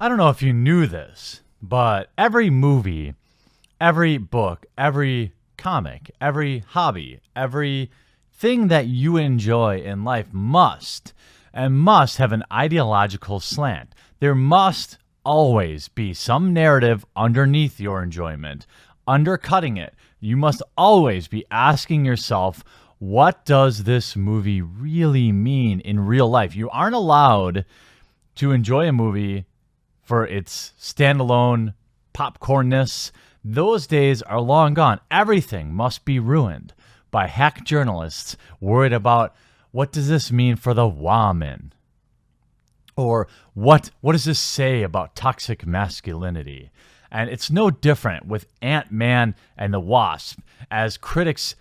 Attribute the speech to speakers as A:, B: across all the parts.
A: I don't know if you knew this, but every movie, every book, every comic, every hobby, every thing that you enjoy in life must have an ideological slant. There must always be some narrative underneath your enjoyment, undercutting it. You must always be asking yourself, what does this movie really mean in real life? You aren't allowed to enjoy a movie for its standalone popcornness. Those days are long gone. Everything must be ruined by hack journalists worried about what does this mean for the woman? Or what does this say about toxic masculinity? And it's no different with Antman and the Wasp as critics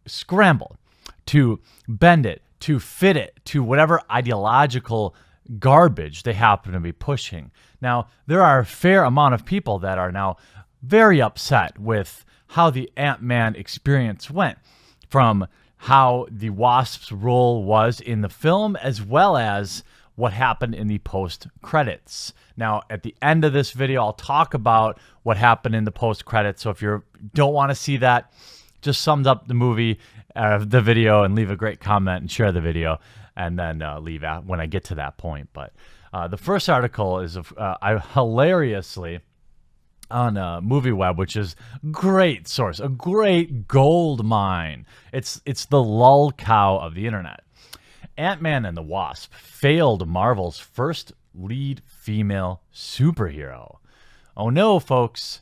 A: scramble to bend it, to fit it to whatever ideological garbage they happen to be pushing. Now, there are a fair amount of people that are now very upset with how the Ant-Man experience went, from how the Wasp's role was in the film, as well as what happened in the post-credits. Now, at the end of this video, I'll talk about what happened in the post-credits. So if you don't want to see that, just sums up the movie, the video, and leave a great comment and share the video, and then leave out when I get to that point. But the first article is hilariously on MovieWeb, which is great source, a great gold mine. It's the lull cow of the internet. Ant-Man and the Wasp failed Marvel's first lead female superhero. Oh no, folks.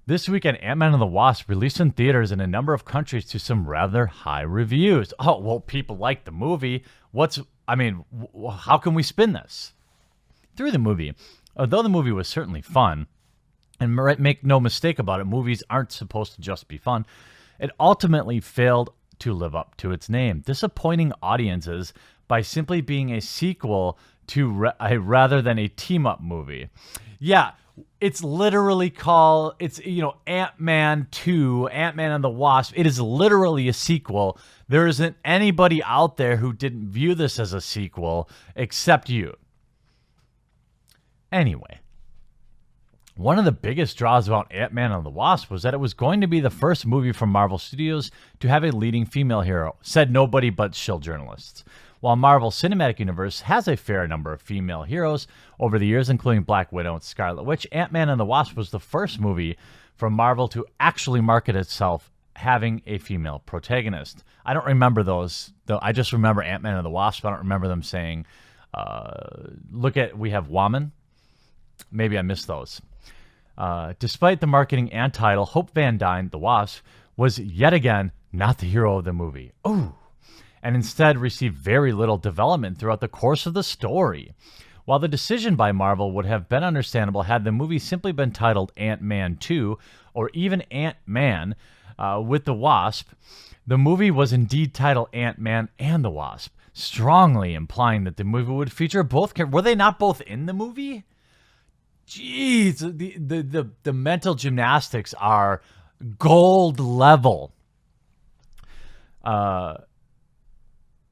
A: This weekend, Ant-Man and the Wasp released in theaters in a number of countries to some rather high reviews. Oh, well, people like the movie. How can we spin this? Through the movie, although the movie was certainly fun, and make no mistake about it, movies aren't supposed to just be fun, it ultimately failed to live up to its name, disappointing audiences by simply being a sequel to rather than a team-up movie. Yeah, it's literally called, Ant-Man 2, Ant-Man and the Wasp. It is literally a sequel. There isn't anybody out there who didn't view this as a sequel except you. Anyway, one of the biggest draws about Ant-Man and the Wasp was that it was going to be the first movie from Marvel Studios to have a leading female hero, said nobody but Shill journalists. While Marvel Cinematic Universe has a fair number of female heroes over the years, including Black Widow and Scarlet Witch, Ant-Man and the Wasp was the first movie from Marvel to actually market itself having a female protagonist. I don't remember those, though. I just remember Ant-Man and the Wasp. I don't remember them saying, we have woman. Maybe I missed those. Despite the marketing and title, Hope Van Dyne, the Wasp, was yet again not the hero of the movie. Ooh. And instead received very little development throughout the course of the story. While the decision by Marvel would have been understandable had the movie simply been titled Ant-Man 2 or even Ant-Man with the Wasp, the movie was indeed titled Ant-Man and the Wasp, strongly implying that the movie would feature both characters. Were they not both in the movie? Jeez, the mental gymnastics are gold level.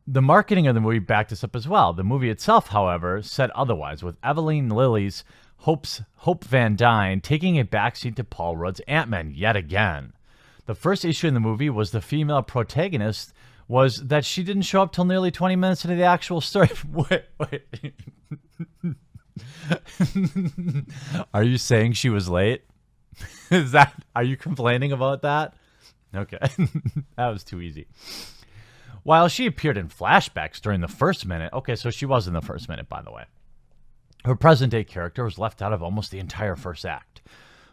A: The marketing of the movie backed this up as well. The movie itself, however, said otherwise, with Evelyn Lilly's Hope Van Dyne taking a backseat to Paul Rudd's Ant-Man yet again. The first issue in the movie was the female protagonist was that she didn't show up till nearly 20 minutes into the actual story. Wait. Are you saying she was late? Are you complaining about that? Okay. That was too easy. While she appeared in flashbacks during the first minute, okay, so she was in the first minute, by the way, her present-day character was left out of almost the entire first act.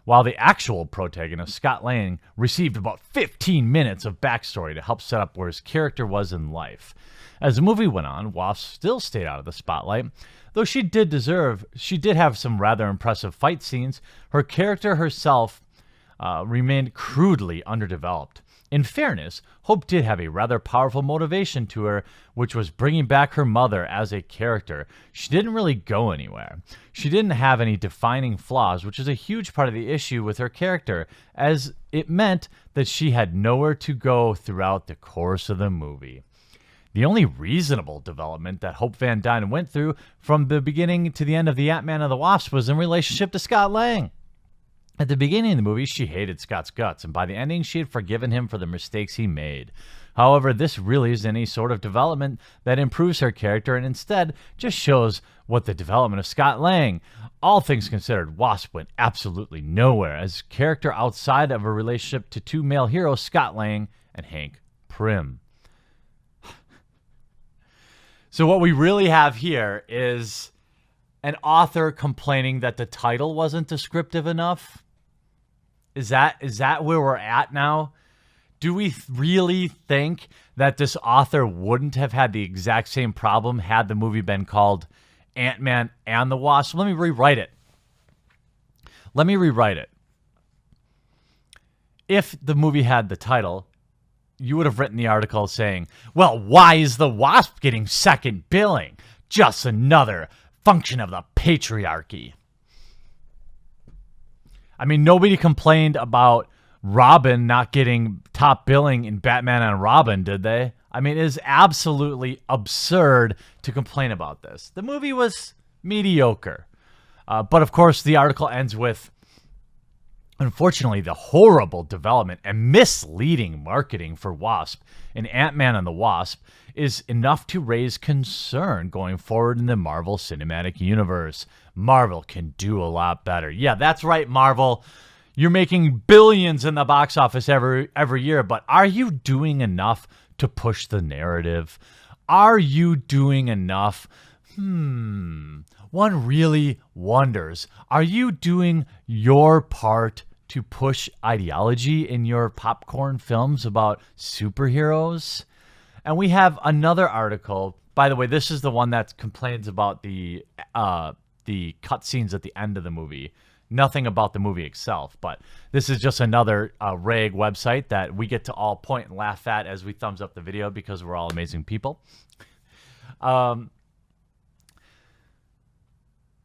A: While the actual protagonist, Scott Lang, received about 15 minutes of backstory to help set up where his character was in life. As the movie went on, Wasp still stayed out of the spotlight. Though she did have some rather impressive fight scenes, her character herself remained crudely underdeveloped. In fairness, Hope did have a rather powerful motivation to her, which was bringing back her mother as a character. She didn't really go anywhere. She didn't have any defining flaws, which is a huge part of the issue with her character, as it meant that she had nowhere to go throughout the course of the movie. The only reasonable development that Hope Van Dyne went through from the beginning to the end of the Antman and the Wasp was in relationship to Scott Lang. At the beginning of the movie, she hated Scott's guts, and by the ending, she had forgiven him for the mistakes he made. However, this really isn't any sort of development that improves her character, and instead just shows what the development of Scott Lang. All things considered, Wasp went absolutely nowhere as a character outside of a relationship to two male heroes, Scott Lang and Hank Pym. So what we really have here is an author complaining that the title wasn't descriptive enough. Is that where we're at now? Do we really think that this author wouldn't have had the exact same problem had the movie been called Antman and the Wasp? Let me rewrite it. If the movie had the title, you would have written the article saying, well, why is the Wasp getting second billing? Just another function of the patriarchy. I mean, nobody complained about Robin not getting top billing in Batman and Robin, did they? I mean, it is absolutely absurd to complain about this. The movie was mediocre. But of course, the article ends with, unfortunately, the horrible development and misleading marketing for Wasp in Antman and the Wasp is enough to raise concern going forward in the Marvel Cinematic Universe. Marvel can do a lot better. Yeah, that's right, Marvel. You're making billions in the box office every year, but are you doing enough to push the narrative? Are you doing enough? One really wonders, are you doing your part to push ideology in your popcorn films about superheroes? And we have another article. By the way, this is the one that complains about the cutscenes at the end of the movie. Nothing about the movie itself, but this is just another rag website that we get to all point and laugh at as we thumbs up the video because we're all amazing people. What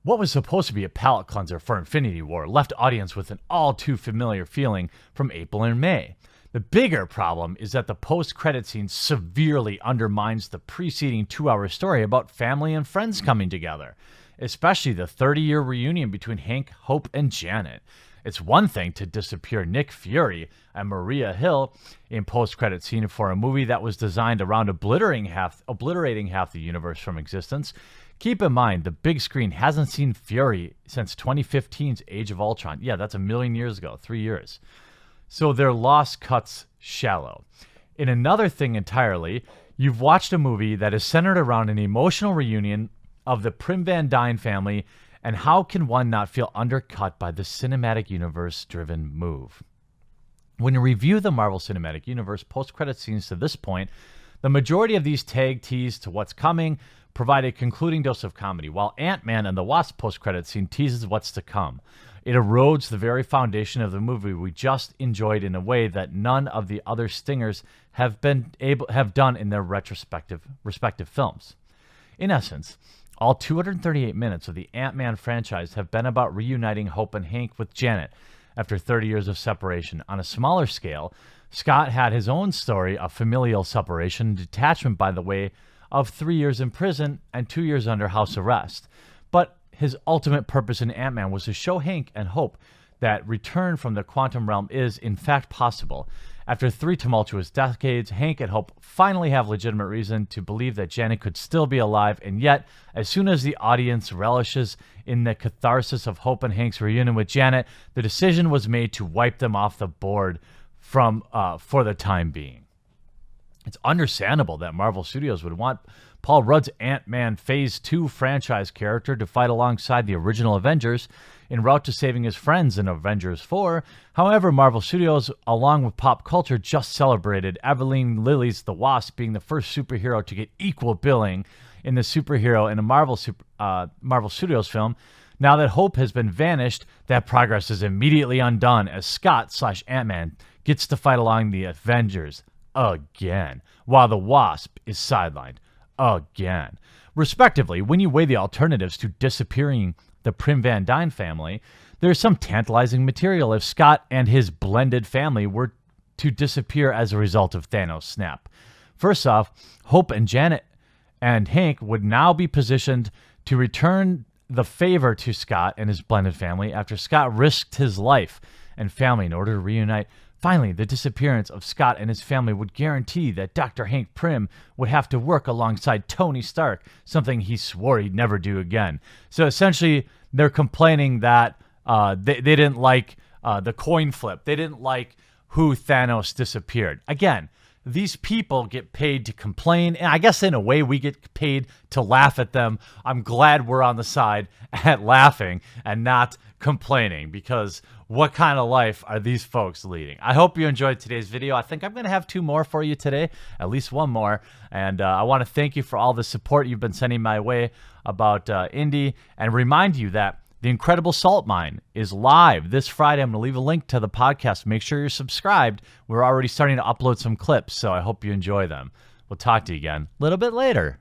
A: was supposed to be a palate cleanser for Infinity War left audience with an all too familiar feeling from April and May. The bigger problem is that the post-credit scene severely undermines the preceding 2-hour story about family and friends coming together, especially the 30-year reunion between Hank, Hope, and Janet. It's one thing to disappear Nick Fury and Maria Hill in post-credit scene for a movie that was designed around obliterating half the universe from existence. Keep in mind, the big screen hasn't seen Fury since 2015's Age of Ultron. Yeah, that's a million years ago, 3 years. So their loss cuts shallow. In another thing entirely, you've watched a movie that is centered around an emotional reunion of the Pym Van Dyne family, and how can one not feel undercut by the cinematic universe-driven move? When you review the Marvel Cinematic Universe post-credit scenes to this point, the majority of these tag tease to what's coming, provide a concluding dose of comedy, while Ant-Man and the Wasp post-credit scene teases what's to come. It erodes the very foundation of the movie we just enjoyed in a way that none of the other stingers have done in their respective films. In essence, all 238 minutes of the Ant-Man franchise have been about reuniting Hope and Hank with Janet after 30 years of separation. On a smaller scale, Scott had his own story of familial separation and detachment by the way of 3 years in prison and 2 years under house arrest. But his ultimate purpose in Ant-Man was to show Hank and Hope that return from the quantum realm is, in fact, possible. After 3 tumultuous decades, Hank and Hope finally have legitimate reason to believe that Janet could still be alive, and yet, as soon as the audience relishes in the catharsis of Hope and Hank's reunion with Janet, the decision was made to wipe them off the board for the time being. It's understandable that Marvel Studios would want Paul Rudd's Ant-Man Phase 2 franchise character to fight alongside the original Avengers en route to saving his friends in Avengers 4. However, Marvel Studios, along with pop culture, just celebrated Evelyn Lilly's The Wasp being the first superhero to get equal billing in the superhero in a Marvel Studios film. Now that Hope has been vanished, that progress is immediately undone as Scott/Ant-Man gets to fight along the Avengers again, while the Wasp is sidelined again. Respectively, when you weigh the alternatives to disappearing the Pym Van Dyne family, there's some tantalizing material if Scott and his blended family were to disappear as a result of Thanos' snap. First off, Hope and Janet and Hank would now be positioned to return the favor to Scott and his blended family after Scott risked his life and family in order to reunite. Finally, the disappearance of Scott and his family would guarantee that Dr. Hank Pym would have to work alongside Tony Stark, something he swore he'd never do again. So essentially, they're complaining that they didn't like the coin flip. They didn't like who Thanos disappeared. Again, these people get paid to complain, and I guess in a way we get paid to laugh at them. I'm glad we're on the side at laughing and not complaining, because what kind of life are these folks leading? I hope you enjoyed today's video. I think I'm going to have 2 more for you today, at least 1 more. And I want to thank you for all the support you've been sending my way about Indy, and remind you that The Incredible Salt Mine is live this Friday. I'm going to leave a link to the podcast. Make sure you're subscribed. We're already starting to upload some clips, so I hope you enjoy them. We'll talk to you again a little bit later.